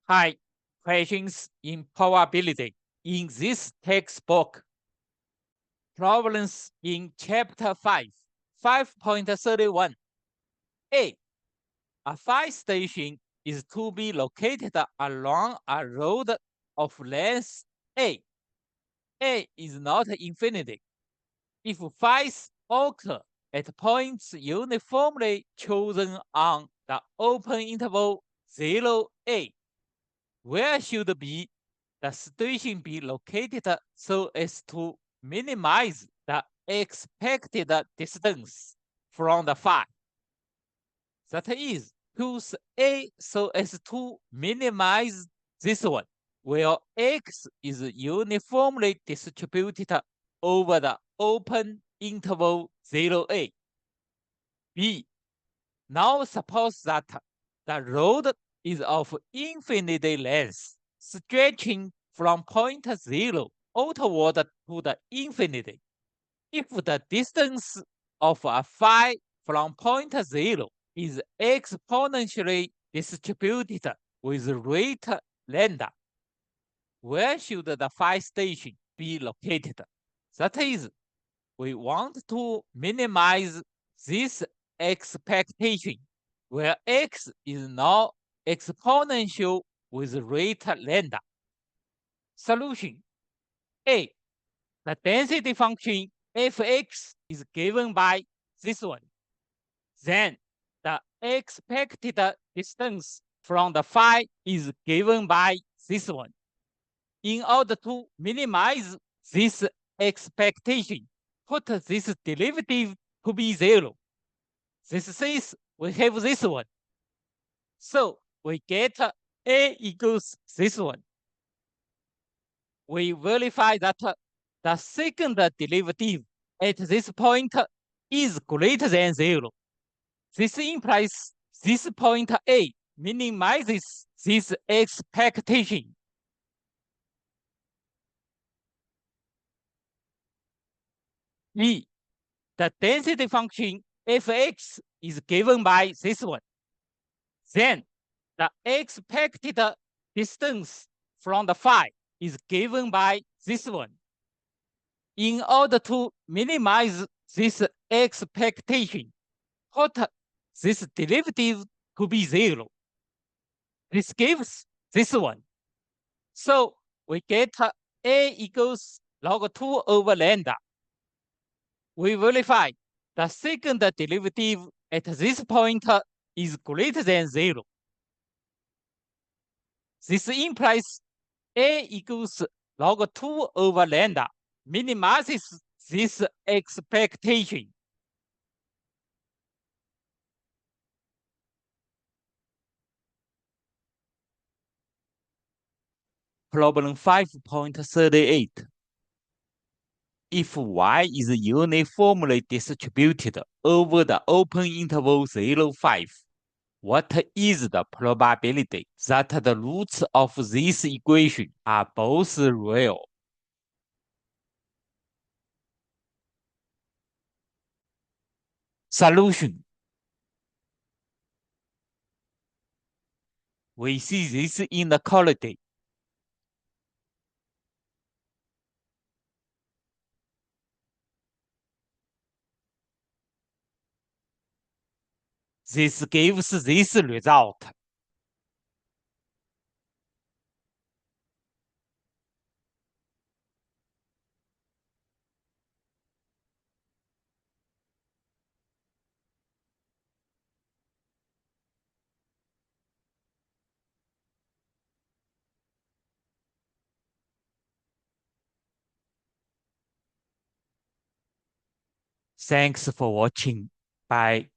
Hi, questions in probability. In this textbook, problems in chapter 5, 5.31. A. A fire station is to be located along a road of length A. A is not infinity. If fires occur at points uniformly chosen on the open interval 0A, where should be the station be located so as to minimize the expected distance from the fire? That is, choose A so as to minimize this one, where X is uniformly distributed over the open interval 0A. B. Now suppose that the road is of infinite length, stretching from point 0 outward to the infinity. If the distance of a phi from point 0 is exponentially distributed with rate lambda, where should the phi station be located? That is, we want to minimize this expectation, where x is now exponential with rate lambda. Solution. A. The density function fx is given by this one. Then the expected distance from the phi is given by this one. In order to minimize this expectation, put this derivative to be 0. This says we have this one. So we get A equals this one. We verify that the second derivative at this point is greater than 0. This implies this point A minimizes this expectation. B. The density function fx is given by this one. Then the expected distance from the phi is given by this one. In order to minimize this expectation, put this derivative to be 0. This gives this one. So we get A equals log 2 over lambda. We verify the second derivative at this point is greater than 0. This implies A equals log 2 over lambda minimizes this expectation. Problem 5.38. If y is uniformly distributed over the open interval 0, 5, what is the probability that the roots of this equation are both real? Solution. We see this inequality. This gives this result. Thanks for watching. Bye.